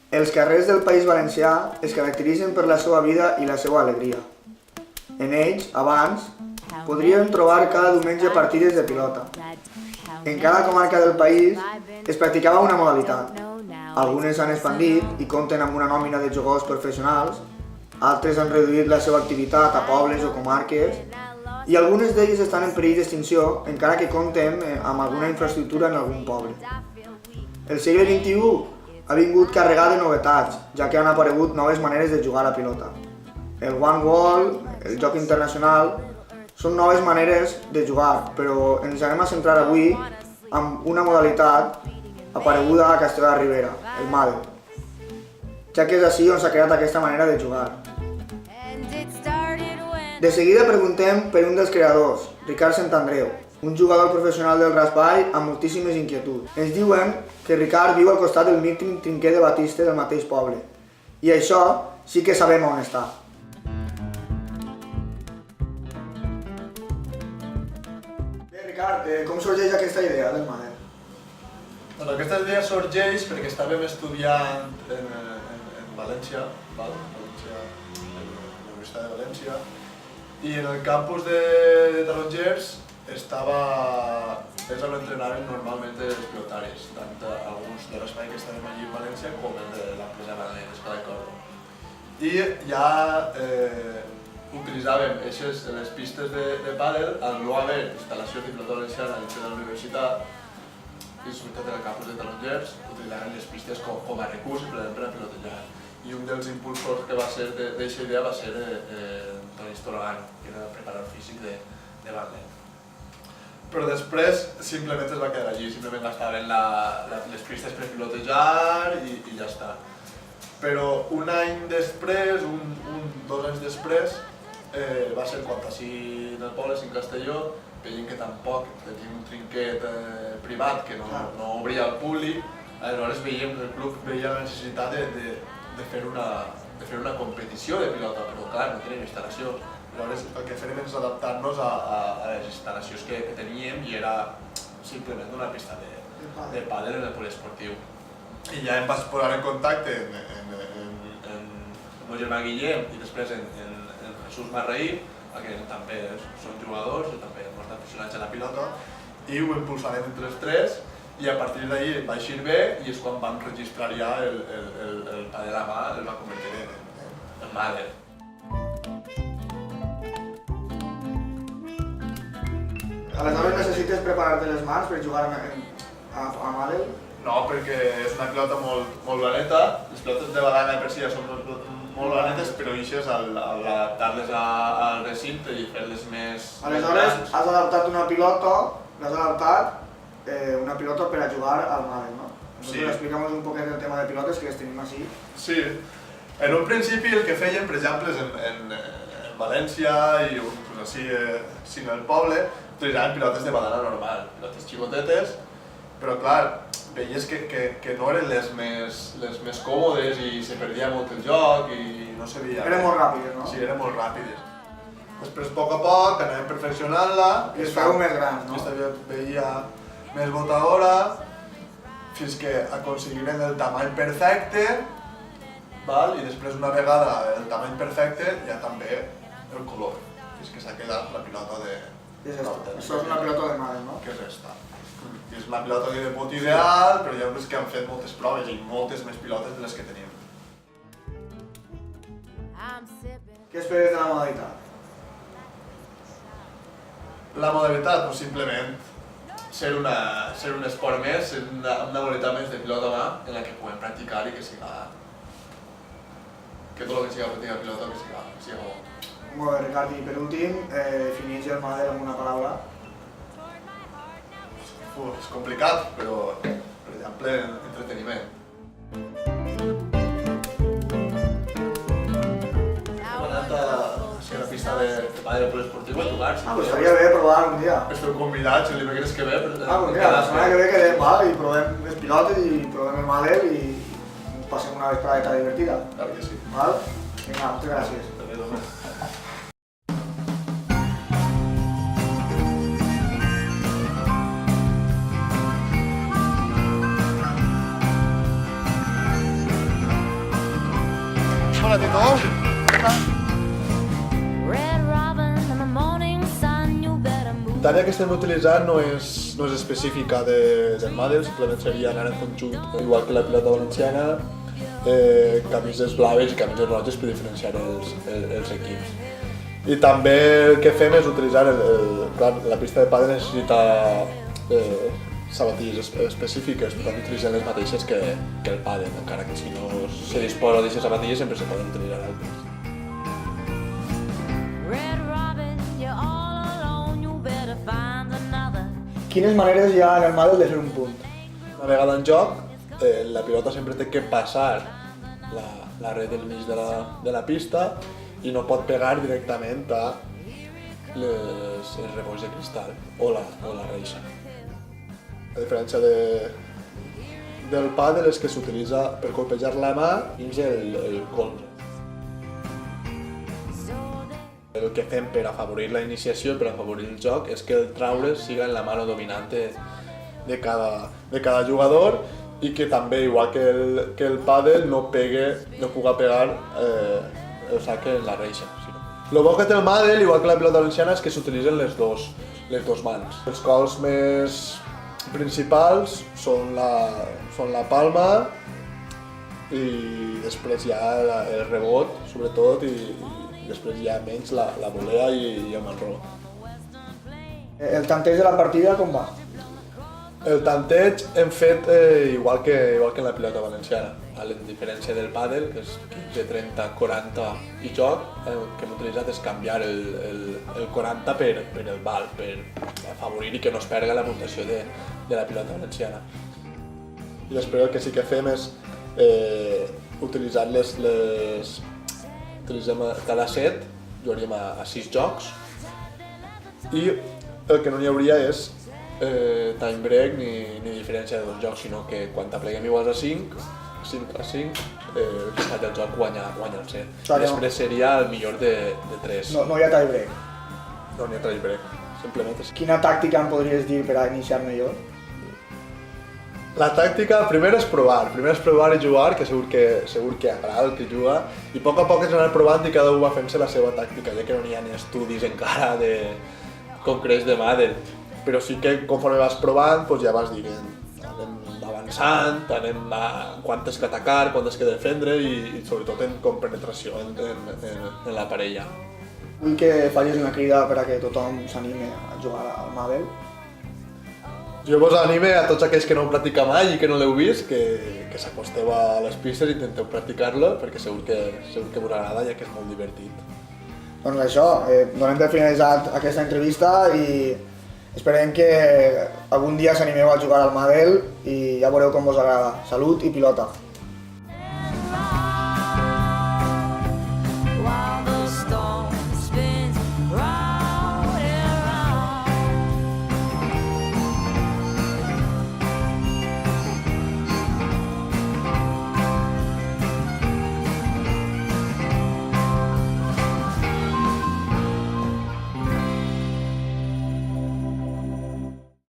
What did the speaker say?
Els carrers del País Valencià es caracteritzen per la seva vida i la seva alegria. En ells, abans, podríem trobar cada diumenge partides de pilota. En cada comarca del país es practicava una modalitat. Algunes s'han expandit i compten amb una nòmina de jugadors professionals, altres han reduït la seva activitat a pobles o comarques i algunes d'elles estan en perill d'extinció encara que compten amb alguna infraestructura en algun poble. El segle XXI ha vingut carregat de novetats, ja que han aparegut noves maneres de jugar a pilota. El One Wall, el joc internacional, són noves maneres de jugar, però ens anem a centrar avui en una modalitat apareguda a Castellar de la Ribera, el Madel, ja que és així on s'ha creat aquesta manera de jugar. De seguida preguntem per un dels creadors, Ricard Santandreu, un jugador professional del raspall amb moltíssimes inquietuds. Ens diuen que Ricard viu al costat del mític Trinquer de Batiste del mateix poble, i això sí que sabem on està. Bé, Ricard, com sorgeix aquesta idea del Madel? Bueno, aquesta idea sorgeix perquè estàvem estudiant en València, en la Universitat de València, i en el campus de Tarongers és on entrenaven normalment els pilotaris, tant alguns de l'espai que estàvem allí en València com el de l'empresa Madel, l'Escola de Córdoba. I ja utilitzàvem les pistes de pàdel, al no haver instal·lació de pilota valenciana dintre de la universitat, i sobretot en el campus de Tarongers, utilitzaven les pistes com a recurs per a pilotejar. I un dels impulsors que va ser d'aquesta idea va ser Toni Stologan, que era el preparador físic de Batlle. Però després simplement es va quedar allí, simplement gastaven les pistes per pilotejar i ja està. Però un any després, 2 anys després, va ser quan així en el poble, en Castelló, veient que tampoc teníem un trinquet privat que no obria al públic, aleshores el club veia la necessitat de fer una competició de pilota, però clar, no teníem instal·lació. Aleshores el que fèiem és adaptar-nos a les instal·lacions que teníem i era simplement una pista de pàdel en el poliesportiu. I ja em vaig posar en contacte amb el meu germà Guillem i després amb Jesús Marraí, que també són jugadors i també estan aficionats a la pilota, i ho impulsarem entre els tres i a partir d'ahir va eixir bé i és quan vam registrar ja el pàdel a mà, el va convertir en Madel. Aleshores necessites preparar-te les mans per jugar a Madel? No, perquè és una pilota molt blaneta, les pilotes de badana per si ja són molt blanetes, però ixes al adaptar-les al recinte i fer-les més... Aleshores has adaptat una pilota, per a jugar al Madel, no? Sí. Explica'm un poquet el tema de pilotes que les tenim així. Sí, en un principi el que feien, per exemple, en València i així en el poble, utilitzaven pilotes de badana normal, pilotes xicotetes, però clar, veies que no eren les més còmodes i se perdia molt el joc i no se veia. Eren molt ràpides, no? Sí, eren molt ràpides. Després, a poc, anàvem perfeccionant-la. I es feu més grans, no? Aquesta veia més botadora, fins que aconseguirem el tamany perfecte, i després, una vegada el tamany perfecte, ja també el color, fins que s'ha quedat la pilota de... Això és una pilota de Madel, no? Que és esta. I és una pilota de debut ideal, però ja veus que han fet moltes proves i moltes més pilotes de les que tenim. Què esperes de la modalitat? La modalitat, simplement ser un esport més, ser una modalitat més de pilota a mà en la que puguem practicar i que siga... que tot el que siga practicar pilota que siga bo. Molt bé, Ricard, i per últim, defineix el Madel amb una paraula. És complicat, però per exemple, entreteniment. Hem anat a la pista de pàdel poliesportiu a jugar. Doncs estaria bé provar un dia. Esteu convidats, si li queres que ve. Un dia, la setmana que ve quedem i provem les pilotes i provem el Madel i passem una vesprada divertida. Clar que sí. Vinga, moltes gràcies. a tothom! L'Itàlia que estem utilitzant no és específica del Madel, simplement seria anar en conjunt, igual que la pilota valenciana, camises blaves i camises roges per diferenciar els equips. I també el que fem és utilitzar, clar, la pista de pàdel necessita sabatilles específiques, per tant utilitzem les mateixes que el pàdel, encara que si no se disposa d'aquestes sabatilles sempre se poden utilitzar altres. Quines maneres hi ha en el Madel de fer un punt? Una vegada en joc, la pilota sempre té que passar la red del mig de la pista i no pot pegar directament a els rebots de cristal o la reixa. La diferència del pàdel és que s'utilitza per colpejar la mà dins el colze. El que fem per afavorir la iniciació, per afavorir el joc, és que el traure siga en la mano dominant de cada jugador i que també, igual que el pàdel, no puga pegar el sac en la reixa. El bo que té el Madel, igual que la pilota valenciana, és que s'utilitzen les dos mans. Els cols més principals són la palma i després hi ha el rebot, sobretot, i després hi ha menys la volea i el marró. El tanteig de la partida com va? El tanteig hem fet igual que en la pilota valenciana. A la diferència del pàdel, que és 15, 30, 40 i joc, el que hem utilitzat és canviar el 40 per el val, per afavorir i que no es perga la puntuació de la pilota valenciana. I després el que sí que fem és utilitzar utilitzem cada set, jugaríem a 6 jocs i el que no n'hi hauria és time break ni diferència de 2 jocs, sinó que quan t'apleguem iguals a 5, el que fa el joc guanya el set. Després seria el millor de 3. No hi ha tie break. No n'hi ha tie break, simplement és. Quina tàctica em podries dir per a iniciar millor? La tàctica, primer és provar i jugar, que segur que agrada el que juga, i a poc és anar provant i cada un va fent-se la seva tàctica, ja que no n'hi ha ni estudis encara concrets de Madel. Però sí que conforme vas provant ja vas dient, anem avançant, anem a quantes que atacar, quantes que defendre i sobretot en compenetració en la parella. Vull que facis una crida per a que tothom s'anime a jugar al Madel. Jo vos anime a tots aquells que no ho practica mai i que no l'heu vist, que s'acosteu a les pistes i intenteu practicar-lo, perquè segur que us agrada, ja que és molt divertit. Doncs això, donem per finalitzat aquesta entrevista i esperem que algun dia s'animeu a jugar al Madel i ja veureu com vos agrada. Salut i pilota!